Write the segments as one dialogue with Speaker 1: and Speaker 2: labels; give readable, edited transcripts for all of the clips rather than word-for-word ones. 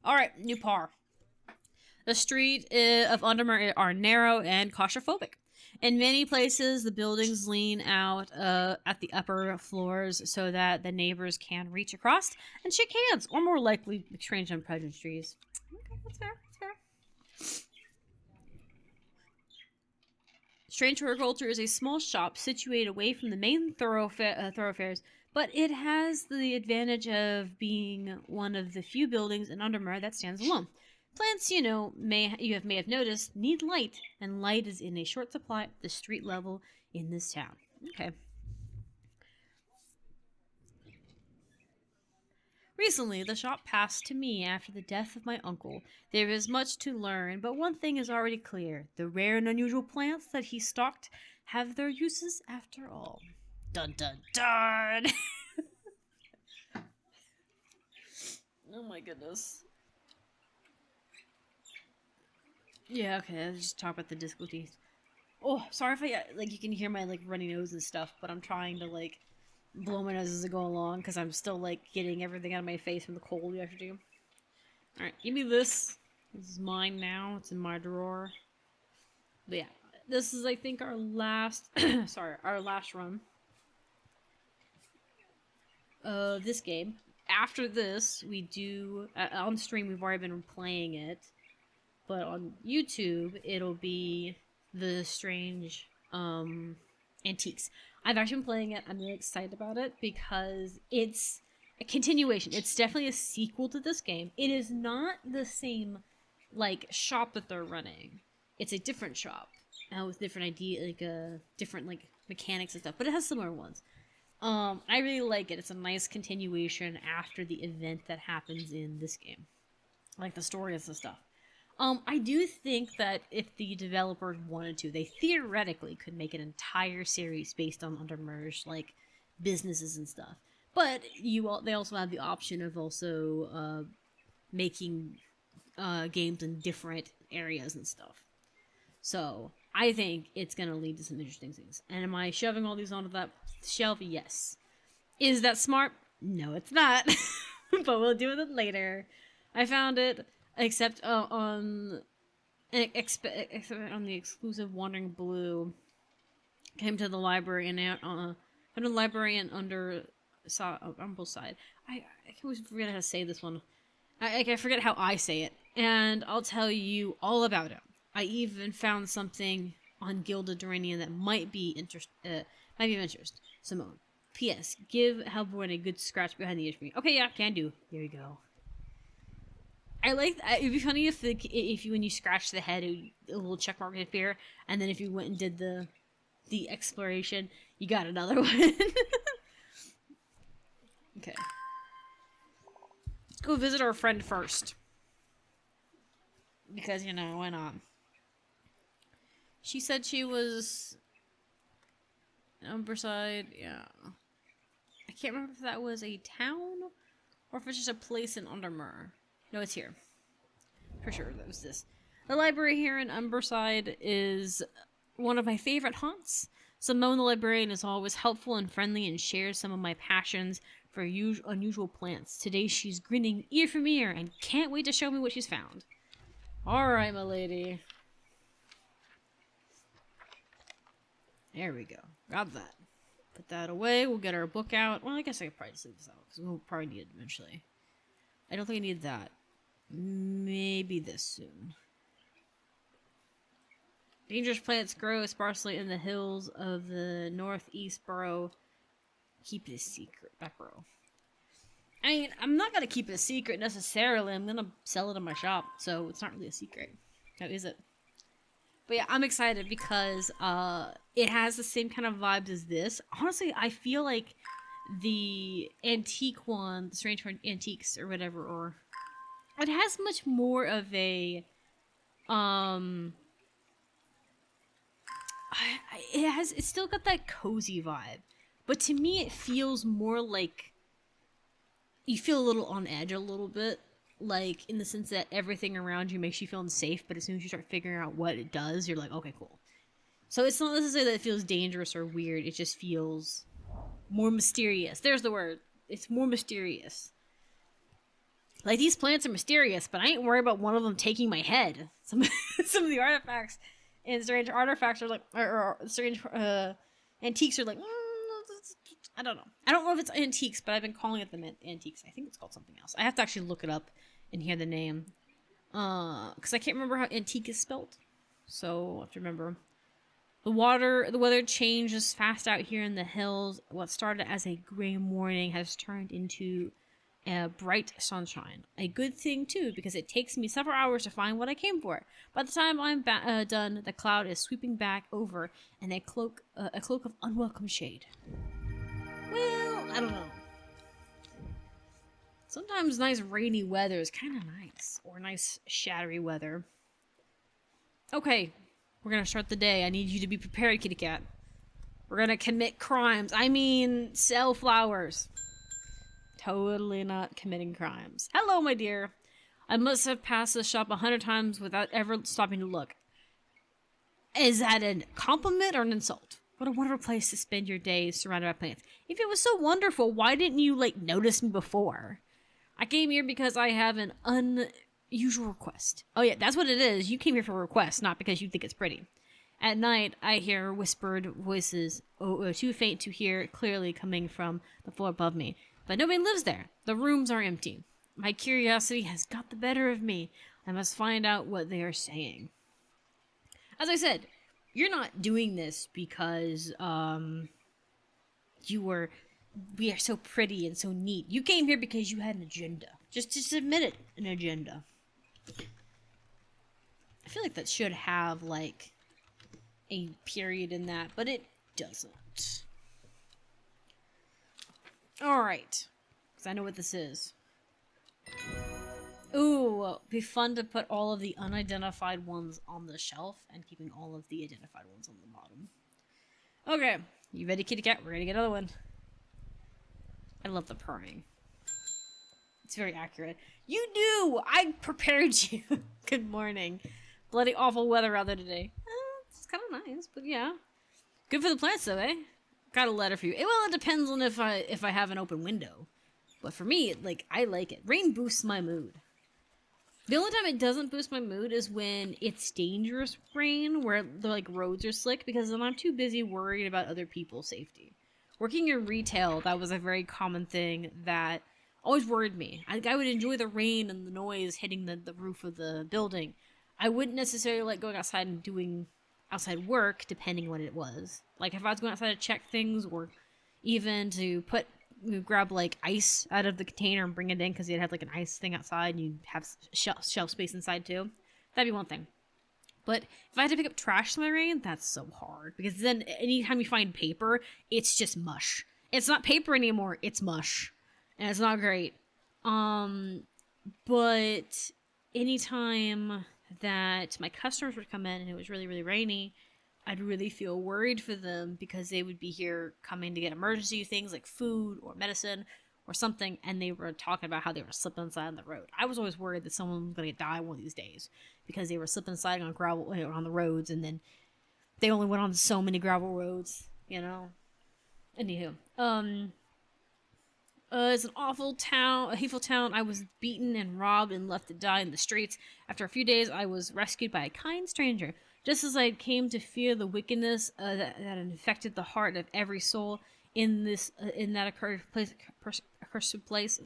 Speaker 1: Alright, new par. The streets of Undermere are narrow and claustrophobic. In many places, the buildings lean out at the upper floors so that the neighbors can reach across and shake hands, or more likely, exchange unpleasantries. Okay, that's fair. That's fair. Strange Horticulture is a small shop situated away from the main thoroughfares, but it has the advantage of being one of the few buildings in Undermere that stands alone. Plants, may have noticed, need light, and light is in a short supply at the street level in this town. Okay. Recently, the shop passed to me after the death of my uncle. There is much to learn, but one thing is already clear. The rare and unusual plants that he stocked have their uses after all. Dun dun dun! Oh my goodness. Yeah, okay, let's just talk about the difficulties. Oh, sorry if you can hear my, runny nose and stuff, but I'm trying to, blow my nose as I go along, because I'm still, getting everything out of my face from the cold we have to do. Alright, give me this. This is mine now. It's in my drawer. But yeah, this is, I think, our last, our last run of this game. After this, we do, on stream, we've already been playing it. But on YouTube, it'll be the Strange Antiques. I've actually been playing it. I'm really excited about it because it's a continuation. It's definitely a sequel to this game. It is not the same, shop that they're running. It's a different shop with different different, mechanics and stuff. But it has similar ones. I really like it. It's a nice continuation after the event that happens in this game. Like the stories and stuff. I do think that if the developers wanted to, they theoretically could make an entire series based on Undermere's, businesses and stuff. But they also have the option of also making games in different areas and stuff. So, I think it's going to lead to some interesting things. And am I shoving all these onto that shelf? Yes. Is that smart? No, it's not. But we'll deal with it later. I found it... Except on the exclusive Wandering Blue, came to the library and Umbrel side. I always forget how to say this one. I forget how I say it, and I'll tell you all about it. I even found something on Gilda Duranian that might be of interest. Simone. P.S. Give Hellboy a good scratch behind the ears for me. Okay, yeah, can do. There you go. I like that. It'd be funny if when you scratch the head, a little check mark would appear, and then if you went and did the exploration, you got another one. Okay. Let's go visit our friend first. Because, why not? She said she was... Umberside, yeah. I can't remember if that was a town, or if it's just a place in Undermere. No, it's here. For sure, that was this. The library here in Umberside is one of my favorite haunts. Simone the librarian is always helpful and friendly and shares some of my passions for unusual plants. Today she's grinning ear from ear and can't wait to show me what she's found. Alright, my lady. There we go. Grab that. Put that away. We'll get our book out. Well, I guess I could probably just leave this out because we'll probably need it eventually. I don't think I need that. Maybe this soon. Dangerous plants grow sparsely in the hills of the northeast borough. Keep it a secret. Back row. I mean, I'm not going to keep it a secret necessarily. I'm going to sell it in my shop. So it's not really a secret. How is it? But yeah, I'm excited because it has the same kind of vibes as this. Honestly, I feel like the antique one, the Strange Antiques or whatever, or it has much more of a it's still got that cozy vibe, but to me it feels more like you feel a little on edge a little bit, in the sense that everything around you makes you feel unsafe, but as soon as you start figuring out what it does, you're like, okay, cool. So it's not necessarily that it feels dangerous or weird, it just feels more mysterious. There's the word. It's more mysterious. Like, these plants are mysterious, but I ain't worried about one of them taking my head. Some of the artifacts and strange artifacts are like, or strange antiques are like, I don't know. I don't know if it's antiques, but I've been calling it the antiques. I think it's called something else. I have to actually look it up and hear the name. Because I can't remember how antique is spelled. So I have to remember. The weather changes fast out here in the hills. What started as a gray morning has turned into bright sunshine. A good thing, too, because it takes me several hours to find what I came for. By the time I'm done, the cloud is sweeping back over, and a cloak of unwelcome shade. Well, I don't know. Sometimes nice rainy weather is kind of nice, or nice shadowy weather. Okay, we're gonna start the day. I need you to be prepared, kitty cat. We're gonna commit crimes. I mean, sell flowers. Totally not committing crimes. Hello, my dear. I must have passed the shop 100 times without ever stopping to look. Is that a compliment or an insult? What a wonderful place to spend your days surrounded by plants. If it was so wonderful, why didn't you, notice me before? I came here because I have an unusual request. Oh yeah, that's what it is. You came here for a request, not because you think it's pretty. At night, I hear whispered voices, too faint to hear clearly coming from the floor above me. But nobody lives there. The rooms are empty. My curiosity has got the better of me. I must find out what they are saying. As I said, you're not doing this because we are so pretty and so neat. You came here because you had an agenda. Just admit it, an agenda. I feel like that should have a period in that, but it doesn't. Alright. Because I know what this is. Ooh, be fun to put all of the unidentified ones on the shelf and keeping all of the identified ones on the bottom. Okay, you ready, kitty cat? We're gonna get another one. I love the purring. It's very accurate. You do! I prepared you! Good morning. Bloody awful weather out there today. It's kind of nice, but yeah. Good for the plants though, eh? Got a letter for you. Well, it depends on if I have an open window. But for me, I like it. Rain boosts my mood. The only time it doesn't boost my mood is when it's dangerous rain, where the roads are slick, because then I'm too busy worried about other people's safety. Working in retail, that was a very common thing that always worried me. I would enjoy the rain and the noise hitting the roof of the building. I wouldn't necessarily like going outside and doing outside work, depending what it was. Like if I was going outside to check things, or even to grab ice out of the container and bring it in because you'd have an ice thing outside and you'd have shelf space inside too. That'd be one thing. But if I had to pick up trash in the rain, that's so hard. Because then anytime you find paper, it's just mush. It's not paper anymore, it's mush. And it's not great. But anytime that my customers would come in and it was really, really rainy, I'd really feel worried for them because they would be here coming to get emergency things like food or medicine or something, and they were talking about how they were slipping inside on the road. I was always worried that someone was going to die one of these days because they were slipping inside on gravel or on the roads, and then they only went on so many gravel roads, Anywho, it's an awful town, a hateful town. I was beaten and robbed and left to die in the streets. After a few days, I was rescued by a kind stranger. Just as I came to fear the wickedness that infected the heart of every soul in that accursed place,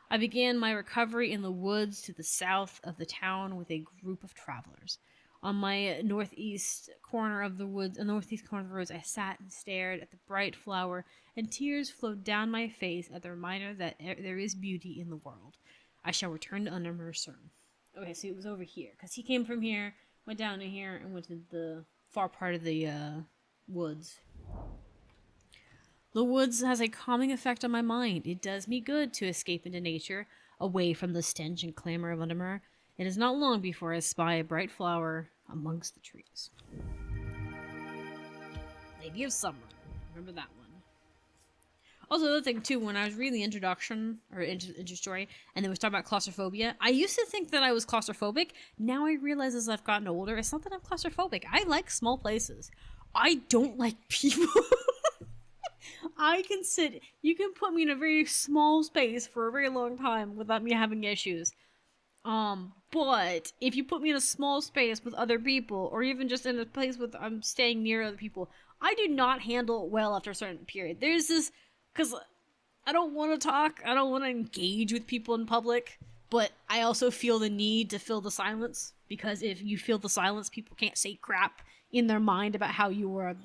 Speaker 1: I began my recovery in the woods to the south of the town with a group of travelers. On my northeast corner of the woods, I sat and stared at the bright flower, and tears flowed down my face at the reminder that there is beauty in the world. I shall return to Undermere soon. Okay, so it was over here, because he came from here, went down to here, and went to the far part of the woods. The woods has a calming effect on my mind. It does me good to escape into nature, away from the stench and clamor of Undermere. It is not long before I spy a bright flower amongst the trees. Lady of Summer. Remember that one. Also, the other thing, too, when I was reading the introduction, or intro story, and they was talking about claustrophobia, I used to think that I was claustrophobic. Now I realize as I've gotten older, it's not that I'm claustrophobic. I like small places. I don't like people. I can sit. You can put me in a very small space for a very long time without me having issues. But if you put me in a small space with other people, or even just in a place with I'm staying near other people, I do not handle it well after a certain period. There's this, because I don't want to talk, I don't want to engage with people in public, but I also feel the need to fill the silence, because if you feel the silence, people can't say crap in their mind about how you were a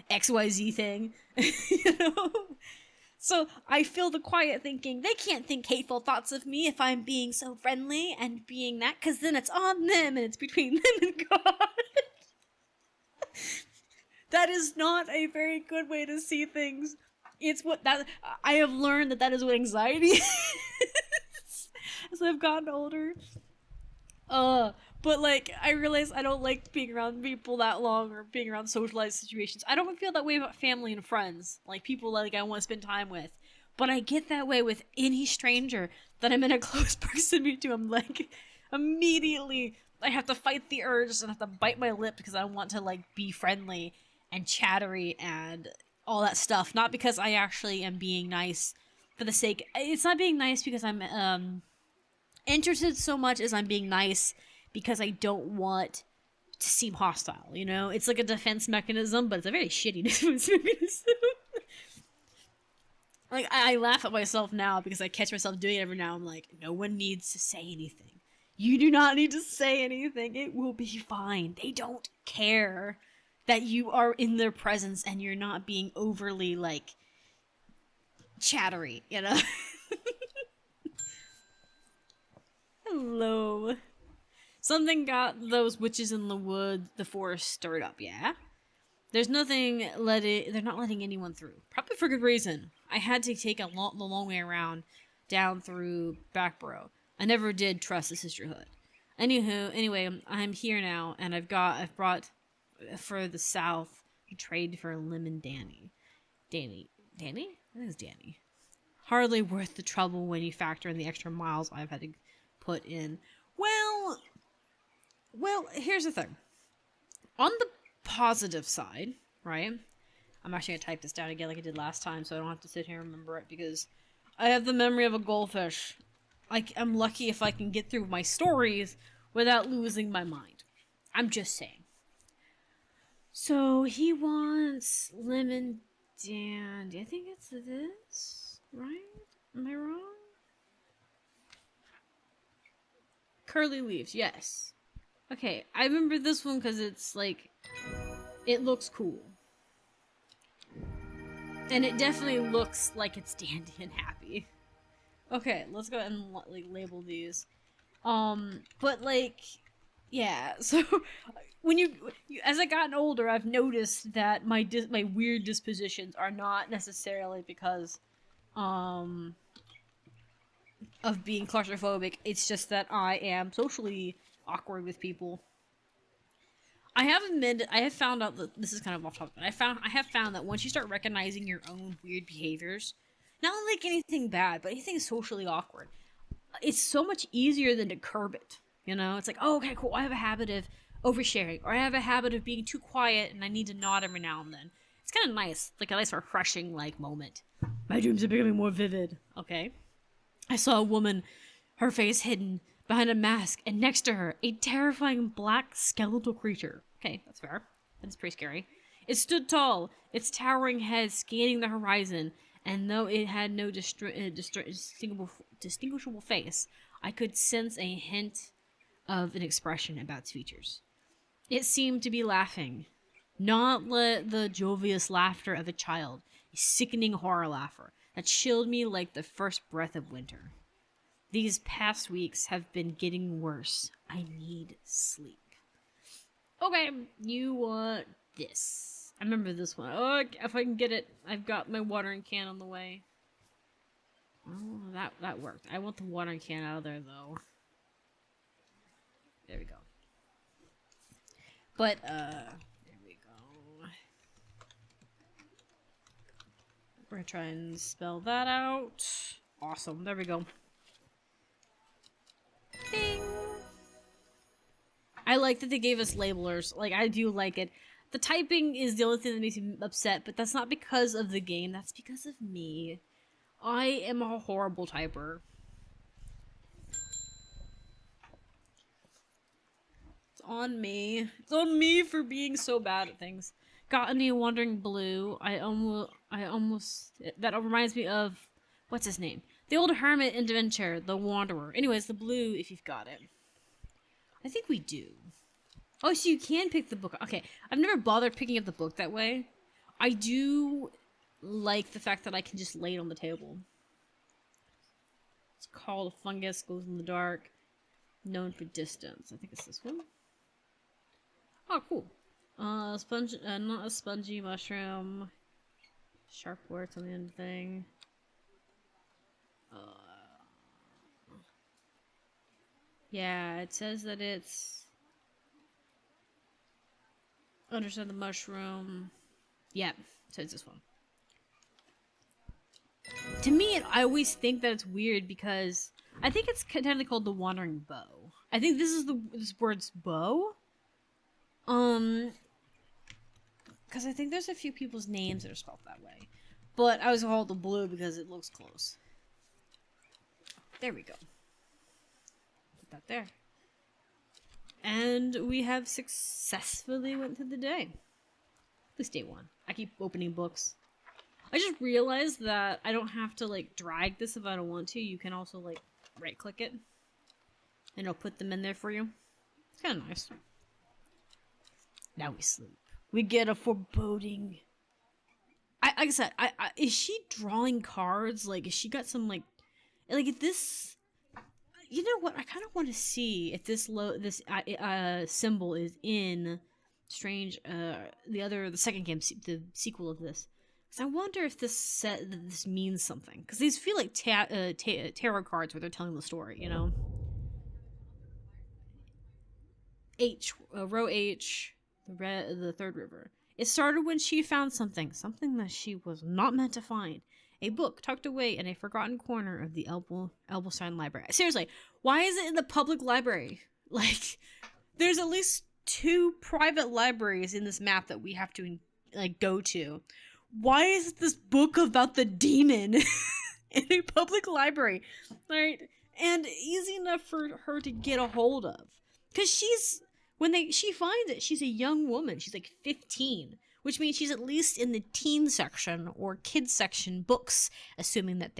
Speaker 1: XYZ thing, you know? So I feel the quiet thinking, they can't think hateful thoughts of me if I'm being so friendly and being that, because then it's on them and it's between them and God. That is not a very good way to see things. It's what that I have learned that is what anxiety is as I've gotten older. But like I realize I don't like being around people that long or being around socialized situations. I don't feel that way about family and friends, like people like I want to spend time with. But I get that way with any stranger that I'm in a close proximity to. I'm like immediately I have to fight the urge and have to bite my lip because I want to like be friendly and chattery and all that stuff. Not because I actually am being nice for the sake. It's not being nice because I'm interested so much as I'm being nice because I don't want to seem hostile, you know? It's like a defense mechanism, but it's a very shitty defense mechanism. Like, I laugh at myself now because I catch myself doing it every now. I'm like, no one needs to say anything. You do not need to say anything. It will be fine. They don't care that you are in their presence and you're not being overly, like, chattery, you know? Hello. Something got those witches in the forest stirred up, yeah? There's nothing they're not letting anyone through. Probably for good reason. I had to take the long way around down through Backborough. I never did trust the sisterhood. Anyway, I'm here now, and I've brought for the south to trade for Lim and Danny? I think it's Danny. Hardly worth the trouble when you factor in the extra miles I've had to put in. Well, here's the thing. On the positive side, right? I'm actually going to type this down again like I did last time so I don't have to sit here and remember it because I have the memory of a goldfish. I'm lucky if I can get through my stories without losing my mind. I'm just saying. So he wants lemon dandy. I think it's this, right? Am I wrong? Curly leaves, yes. Okay, I remember this one because it's like, it looks cool. And it definitely looks like it's dandy and happy. Okay, let's go ahead and like label these. But like, yeah. So when you as I gotten older, I've noticed that my weird dispositions are not necessarily because of being claustrophobic. It's just that I am socially awkward with people. I have found out that this is kind of off topic, but I have found that once you start recognizing your own weird behaviors, not like anything bad, but anything socially awkward, it's so much easier than to curb it. You know, it's like, oh, okay, cool. I have a habit of oversharing, or I have a habit of being too quiet, and I need to nod every now and then. It's kind of nice, like a nice refreshing like moment. My dreams are becoming more vivid. Okay, I saw a woman, her face hidden behind a mask, and next to her, a terrifying black skeletal creature. Okay, that's fair. That's pretty scary. It stood tall, its towering head scanning the horizon, and though it had no distinguishable face, I could sense a hint of an expression about its features. It seemed to be laughing, not the jovial laughter of a child, a sickening horror laughter that chilled me like the first breath of winter. These past weeks have been getting worse. I need sleep. Okay, you want this. I remember this one. Oh, if I can get it, I've got my watering can on the way. Oh, that worked. I want the watering can out of there, though. There we go. But, there we go. We're gonna try and spell that out. Awesome. There we go. Bing! I like that they gave us labelers. Like, I do like it. The typing is the only thing that makes me upset, but that's not because of the game. That's because of me. I am a horrible typer. It's on me. It's on me for being so bad at things. Got any wandering blue? I almost. That reminds me of what's his name? The old hermit adventure, the wanderer. Anyways, the blue. If you've got it, I think we do. Oh, so you can pick the book. Okay, I've never bothered picking up the book that way. I do like the fact that I can just lay it on the table. It's called a fungus, goes in the dark, known for distance. I think it's this one. Oh, cool. Sponge, not a spongy mushroom. Sharp words on the end thing. Yeah, it says that it's understand the mushroom. Yep, so it's this one. To me, I always think that it's weird because I think it's technically called the Wandering Bow. I think this word's bow. Because I think there's a few people's names that are spelled that way. But I was called the blue because it looks close. There we go. Put that there. And we have successfully went through the day. At least day one. I keep opening books. I just realized that I don't have to, like, drag this if I don't want to. You can also, like, right-click it. And it'll put them in there for you. It's kind of nice. Now we sleep. We get a foreboding. Like I said, is she drawing cards? Like, is she got some, like if this... You know what? I kind of want to see if this symbol is in Strange, the second game, the sequel of this. Because I wonder if this means something. Because these feel like tarot cards where they're telling the story, you know? Row H, the third river. It started when she found something that she was not meant to find. A book tucked away in a forgotten corner of the Elbelstein Library. Seriously, why is it in the public library? Like, there's at least 2 private libraries in this map that we have to, like, go to. Why is this book about the demon in a public library? Right? And easy enough for her to get a hold of. Because she finds it, she's a young woman. She's like 15. Which means she's at least in the teen section or kids section books, assuming that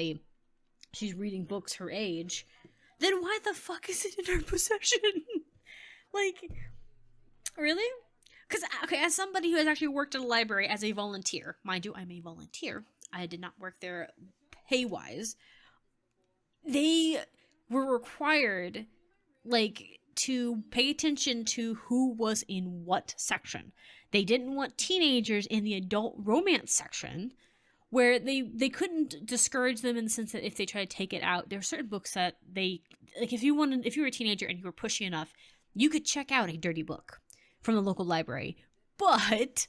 Speaker 1: she's reading books her age. Then why the fuck is it in her possession? Like, really? Because, okay, as somebody who has actually worked at a library as a volunteer, mind you, I'm a volunteer. I did not work there pay-wise. They were required, like, to pay attention to who was in what section. They didn't want teenagers in the adult romance section, where they couldn't discourage them in the sense that if they try to take it out, there are certain books that they, like, if you were a teenager and you were pushy enough, you could check out a dirty book from the local library. But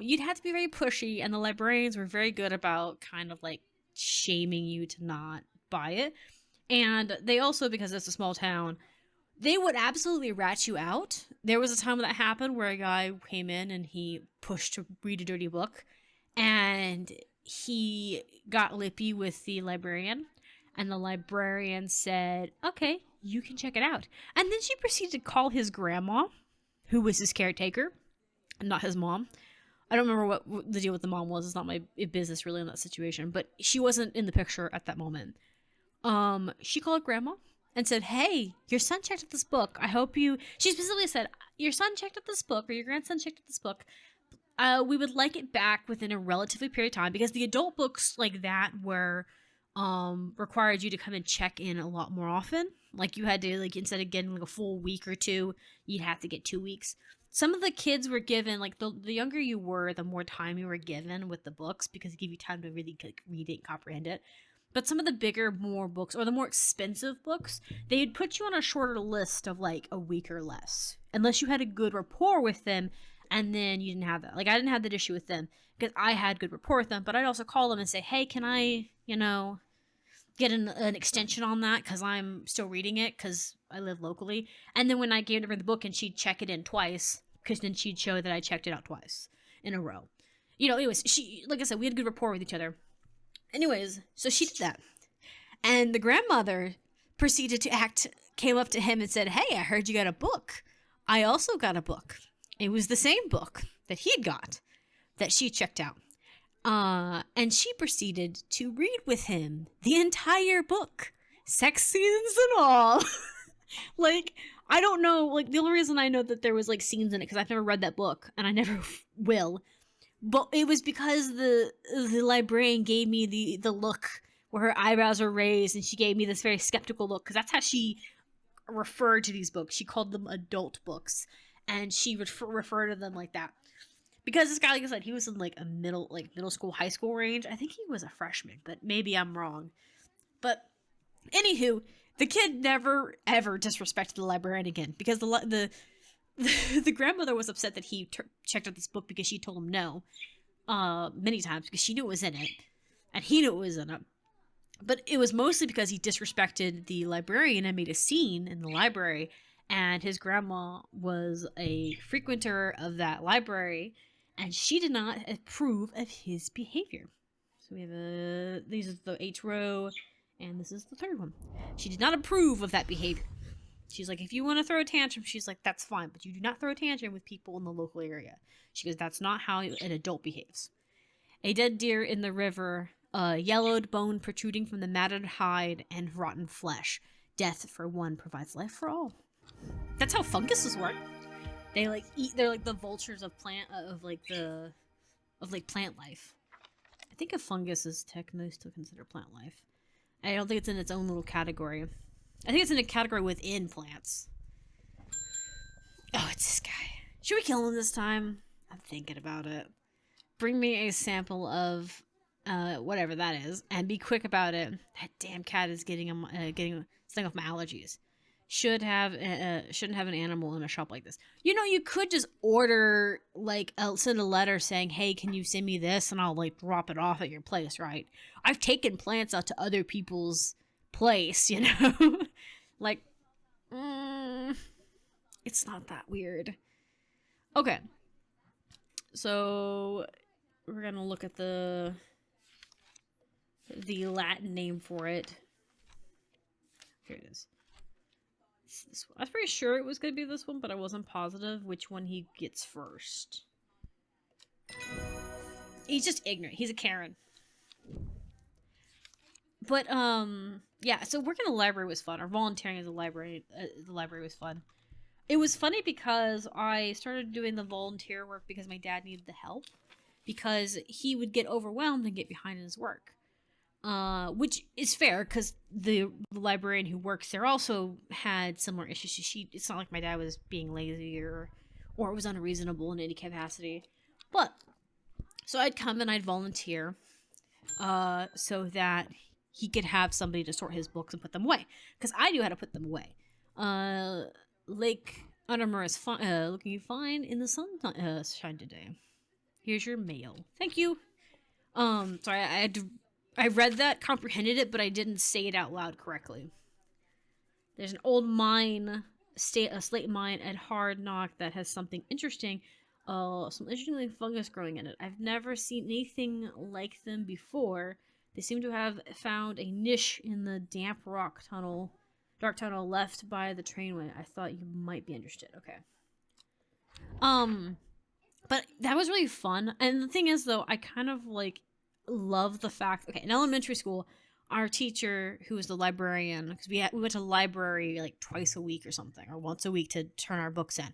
Speaker 1: you'd have to be very pushy, and the librarians were very good about kind of like shaming you to not buy it. And they also, because it's a small town, they would absolutely rat you out. There was a time when that happened where a guy came in and he pushed to read a dirty book, and he got lippy with the librarian, and the librarian said, okay, you can check it out. And then she proceeded to call his grandma, who was his caretaker, not his mom. I don't remember what the deal with the mom was. It's not my business really in that situation, but she wasn't in the picture at that moment. She called grandma and said, hey, your son checked out this book. She specifically said, your son checked out this book, or your grandson checked out this book. We would like it back within a relatively period of time, because the adult books like that were, required you to come and check in a lot more often. Like, you had to, like, instead of getting like a full week or 2, you'd have to get 2 weeks. Some of the kids were given, like, the younger you were, the more time you were given with the books, because it gave you time to really, like, read it and comprehend it. But some of the bigger, more books, or the more expensive books, they'd put you on a shorter list of, like, a week or less. Unless you had a good rapport with them, and then you didn't have that. Like, I didn't have that issue with them, because I had good rapport with them, but I'd also call them and say, hey, can I, get an extension on that, because I'm still reading it, because I live locally. And then when I gave her the book and she'd check it in twice, because then she'd show that I checked it out twice in a row. You know, anyways, she, like I said, we had good rapport with each other. Anyways, so she did that. And the grandmother proceeded to came up to him and said, "Hey, I heard you got a book. I also got a book." It was the same book that he'd got that she checked out. And she proceeded to read with him the entire book, sex scenes and all. Like, I don't know, like, the only reason I know that there was, like, scenes in it, because I've never read that book, and I never will, but it was because the librarian gave me the look where her eyebrows were raised, and she gave me this very skeptical look, because that's how she referred to these books. She called them adult books, and she would refer to them like that. Because this guy, like I said, he was in, like, a middle school, high school range. I think he was a freshman, but maybe I'm wrong. But, anywho, the kid never, ever disrespected the librarian again, because the grandmother was upset that he checked out this book because she told him no, many times, because she knew it was in it, and he knew it was in it. But it was mostly because he disrespected the librarian and made a scene in the library, and his grandma was a frequenter of that library, and she did not approve of his behavior. So we have these are the H row, and this is the third one. She did not approve of that behavior. She's like, if you want to throw a tantrum, she's like, that's fine, but you do not throw a tantrum with people in the local area. She goes, that's not how an adult behaves. A dead deer in the river, yellowed bone protruding from the matted hide, and rotten flesh. Death for one provides life for all. That's how funguses work. They like eat. They're like the vultures of plant plant life. I think a fungus is technically still considered plant life. I don't think it's in its own little category. I think it's in a category within plants. Oh, it's this guy. Should we kill him this time? I'm thinking about it. Bring me a sample of whatever that is, and be quick about it. That damn cat is getting stung off my allergies. Shouldn't have an animal in a shop like this. You know, you could just order, like, send a letter saying, "Hey, can you send me this?" and I'll, like, drop it off at your place, right? I've taken plants out to other people's place, you know? Like, it's not that weird. Okay. So, we're gonna look at the Latin name for it. Here it is. It's this one. I was pretty sure it was gonna be this one, but I wasn't positive which one he gets first. He's just ignorant. He's a Karen. But, yeah, so working in the library was fun. Or volunteering as the library was fun. It was funny because I started doing the volunteer work because my dad needed the help. Because he would get overwhelmed and get behind in his work. Which is fair, because the librarian who works there also had similar issues. It's not like my dad was being lazy or it was unreasonable in any capacity. But, so I'd come and I'd volunteer, so that he could have somebody to sort his books and put them away. Because I knew how to put them away. Lake Undermere is looking fine in the sunshine today. Here's your mail. Thank you. Sorry, I read that, comprehended it, but I didn't say it out loud correctly. There's an old mine, a slate mine at Hard Knock that has something interesting. Some interesting fungus growing in it. I've never seen anything like them before. They seem to have found a niche in the dark tunnel left by the trainway. I thought you might be interested. Okay. But that was really fun. And the thing is, though, I kind of, like, love the fact... Okay, in elementary school, our teacher, who was the librarian... Because we went to the library, like, twice a week or something. Or once a week to turn our books in.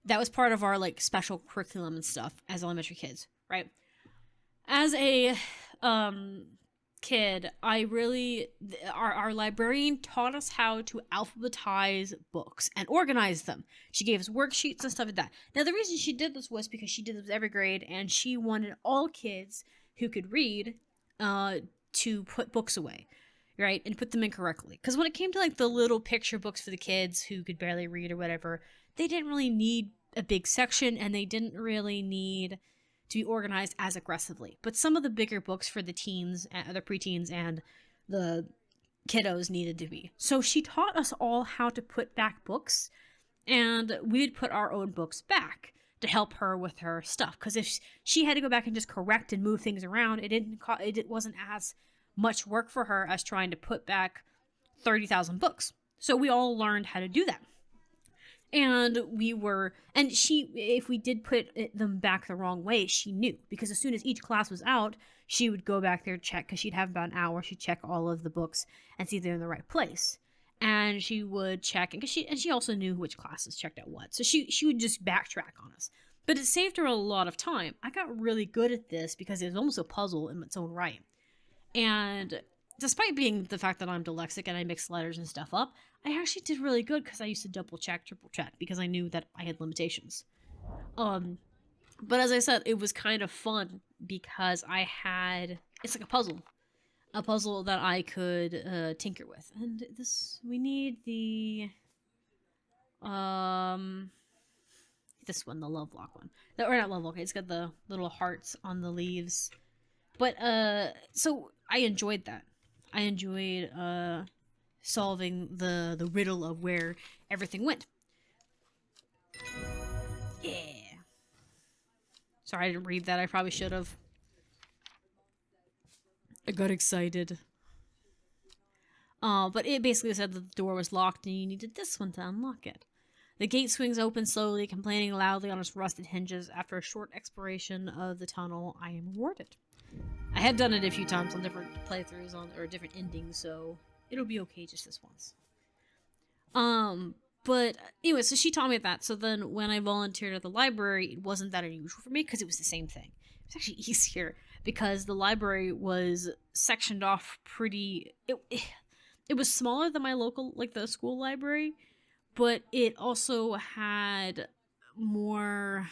Speaker 1: That was part of our, like, special curriculum and stuff as elementary kids, right? As a kid, our librarian taught us how to alphabetize books and organize them. She gave us worksheets and stuff like that. Now, the reason she did this was because she did this every grade, and she wanted all kids who could read to put books away, right? And put them in correctly. Because when it came to, like, the little picture books for the kids who could barely read or whatever, they didn't really need a big section, and they didn't really need to be organized as aggressively. But some of the bigger books for the teens, the preteens, and the kiddos needed to be. So she taught us all how to put back books and we would put our own books back to help her with her stuff. Because if she had to go back and just correct and move things around, it wasn't as much work for her as trying to put back 30,000 books. So we all learned how to do that. And if we did put them back the wrong way, she knew, because as soon as each class was out, she would go back there, check, because she'd have about an hour. She'd check all of the books and see if they're in the right place. And she would check, and she also knew which classes checked out what. So she would just backtrack on us. But it saved her a lot of time. I got really good at this because it was almost a puzzle in its own right. And despite being the fact that I'm dyslexic and I mix letters and stuff up, I actually did really good because I used to double check, triple check, because I knew that I had limitations. But as I said, it was kind of fun because it's like a puzzle that I could tinker with. And we need this one, the Lovelock one. Or not Lovelock, it's got the little hearts on the leaves. But, so I enjoyed that. I enjoyed, solving the riddle of where everything went. Yeah. Sorry, I didn't read that. I probably should have. I got excited. But it basically said that the door was locked and you needed this one to unlock it. The gate swings open slowly, complaining loudly on its rusted hinges. After a short exploration of the tunnel, I am rewarded. I have done it a few times on different playthroughs or different endings, so it'll be okay just this once. But anyway, so she taught me that. So then when I volunteered at the library, it wasn't that unusual for me because it was the same thing. It was actually easier because the library was sectioned off pretty... It was smaller than my local, like the school library, but it also had more...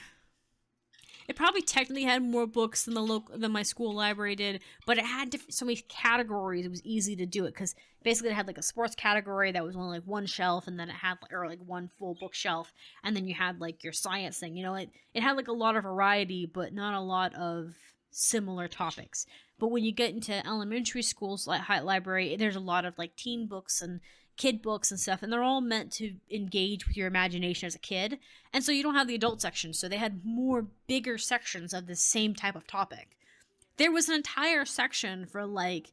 Speaker 1: It probably technically had more books than my school library did, but it had so many categories. It was easy to do it because basically it had like a sports category that was only like one shelf, and then it had like one full bookshelf, and then you had like your science thing. You know, it had like a lot of variety, but not a lot of similar topics. But when you get into elementary schools like library, there's a lot of like teen books and kid books and stuff, and they're all meant to engage with your imagination as a kid. And so you don't have the adult section, so they had bigger sections of the same type of topic. There was an entire section for like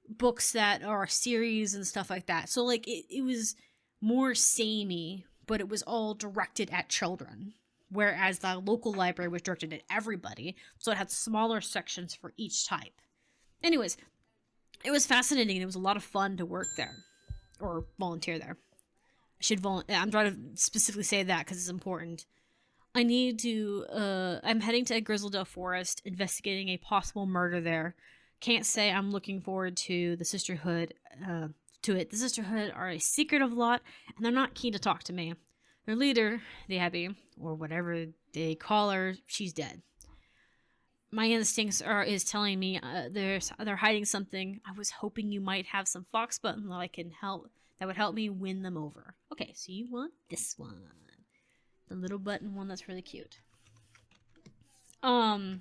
Speaker 1: books that are series and stuff like that. So like it was more samey, but it was all directed at children. Whereas the local library was directed at everybody, so it had smaller sections for each type. Anyways, it was fascinating and it was a lot of fun to work there. Or volunteer there. I'm trying to specifically say that because it's important. I'm heading to Grizzledale Forest, investigating a possible murder there. Can't say I'm looking forward to the Sisterhood, The Sisterhood are a secretive lot, and they're not keen to talk to me. Their leader, the Abbey, or whatever they call her, she's dead. My instincts is telling me they're hiding something. I was hoping you might have some fox button that would help me win them over. Okay, so you want this one, the little button one that's really cute. But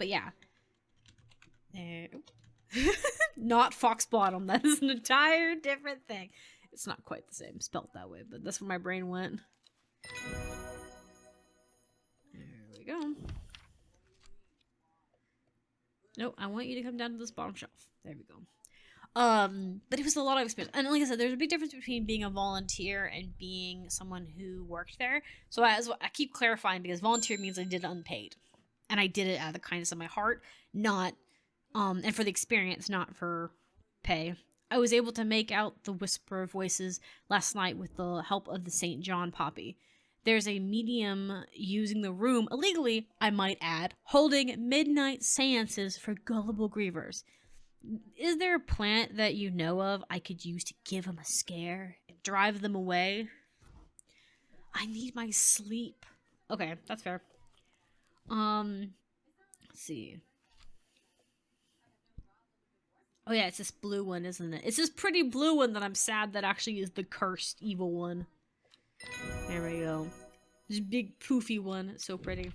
Speaker 1: yeah, there. Not fox bottom. That is an entire different thing. It's not quite the same spelt that way, but that's where my brain went. There we go. Nope, I want you to come down to this bottom shelf. There we go. But it was a lot of experience. And like I said, there's a big difference between being a volunteer and being someone who worked there. So I keep clarifying, because volunteer means I did it unpaid. And I did it out of the kindness of my heart, not, and for the experience, not for pay. I was able to make out the whisper of voices last night with the help of the St. John Poppy. There's a medium using the room, illegally, I might add, holding midnight seances for gullible grievers. Is there a plant that you know of I could use to give them a scare and drive them away? I need my sleep. Okay, that's fair. Let's see. Oh yeah, it's this blue one, isn't it? It's this pretty blue one that I'm sad that actually is the cursed evil one. There we go. This big poofy one. It's so pretty.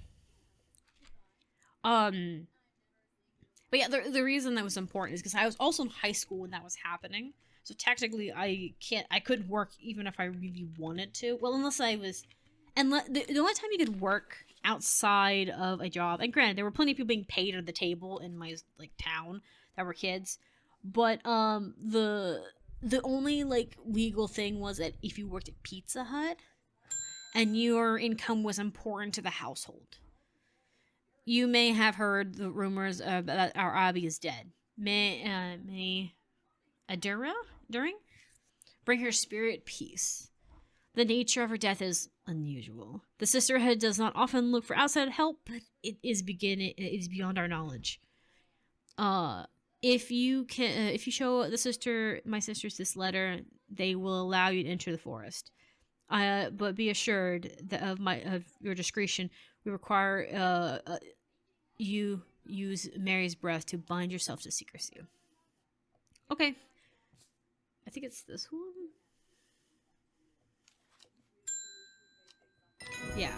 Speaker 1: But yeah, the reason that was important is because I was also in high school when that was happening. So technically I couldn't work even if I really wanted to. Well, unless I was And the only time you could work outside of a job, and granted, there were plenty of people being paid at the table in my like town that were kids, but the only like legal thing was that if you worked at Pizza Hut and your income was important to the household. You may have heard the rumors that our Abby is dead. May Adura during bring her spirit peace. The nature of her death is unusual. The sisterhood does not often look for outside help, but it is beyond our knowledge. If you show my sisters this letter, they will allow you to enter the forest. But be assured that of your discretion. We require you use Mary's breath to bind yourself to secrecy. Okay. I think it's this one. Yeah.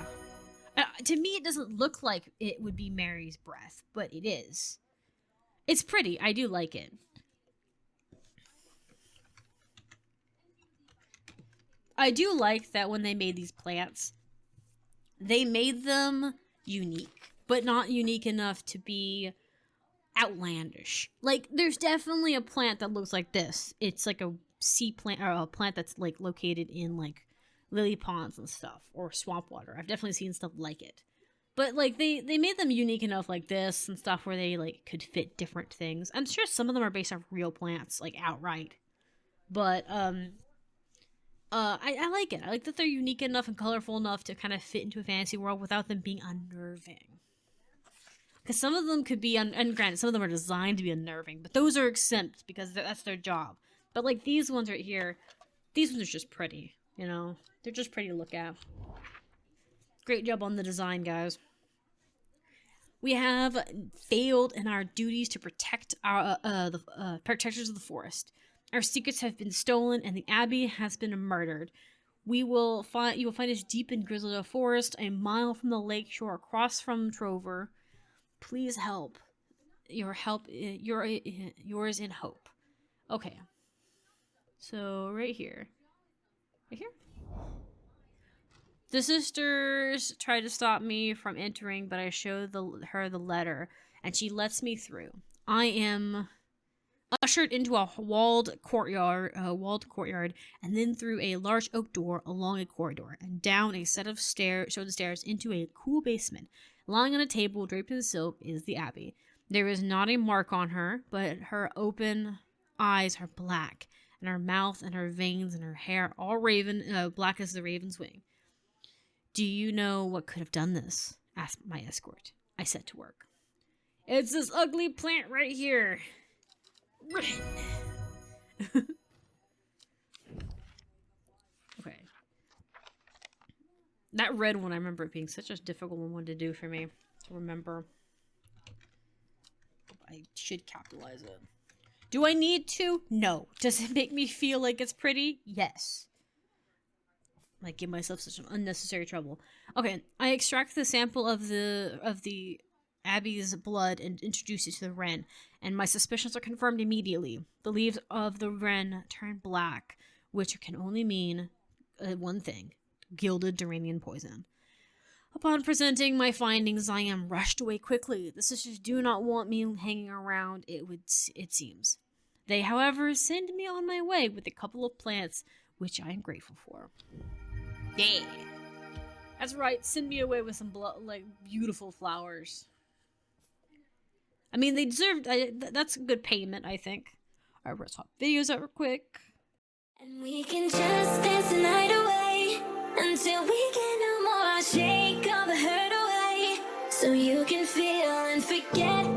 Speaker 1: To me, it doesn't look like it would be Mary's breath, but it is. It's pretty. I do like it. I do like that when they made these plants, they made them unique, but not unique enough to be outlandish. Like, there's definitely a plant that looks like this. It's like a sea plant, or a plant that's like located in like lily ponds and stuff, or swamp water. I've definitely seen stuff like it. But like they made them unique enough like this and stuff where they like could fit different things. I'm sure some of them are based on real plants, like outright. But I like it. I like that they're unique enough and colorful enough to kind of fit into a fantasy world without them being unnerving. Because some of them could be, and granted, some of them are designed to be unnerving, but those are exempt because that's their job. But like these ones right here, these ones are just pretty, you know? They're just pretty to look at. Great job on the design, guys. We have failed in our duties to protect the protectors of the forest. Our secrets have been stolen, and the Abbey has been murdered. You will find us deep in Grizzled Forest, a mile from the lake shore, across from Trover. Please help. Yours in hope. Okay. So right here. Right here? The sisters try to stop me from entering, but I show her the letter, and she lets me through. I am ushered into a walled courtyard, and then through a large oak door along a corridor, and down a set of stairs into a cool basement. Lying on a table draped in silk is the Abbey. There is not a mark on her, but her open eyes are black, and her mouth and her veins and her hair all black as the raven's wing. Do you know what could have done this? Asked my escort. I set to work. It's this ugly plant right here. Okay. That red one, I remember it being such a difficult one to do for me to remember. I should capitalize it. Do I need to? No. Does it make me feel like it's pretty? Yes. Like, give myself such unnecessary trouble. Okay, I extract the sample of the Abby's blood and introduce it to the wren, and my suspicions are confirmed immediately. The leaves of the wren turn black, which can only mean one thing: gilded Duranian poison. Upon presenting my findings, I am rushed away quickly. The sisters do not want me hanging around, it seems. They, however, send me on my way with a couple of plants, which I am grateful for. Yeah. That's right, send me away with some beautiful flowers. I mean, they deserved, that's good payment, I think. Alright, we're gonna swap videos out real quick.
Speaker 2: And we can just dance the night away until we can no more. Shake all the hurt away so you can feel and forget.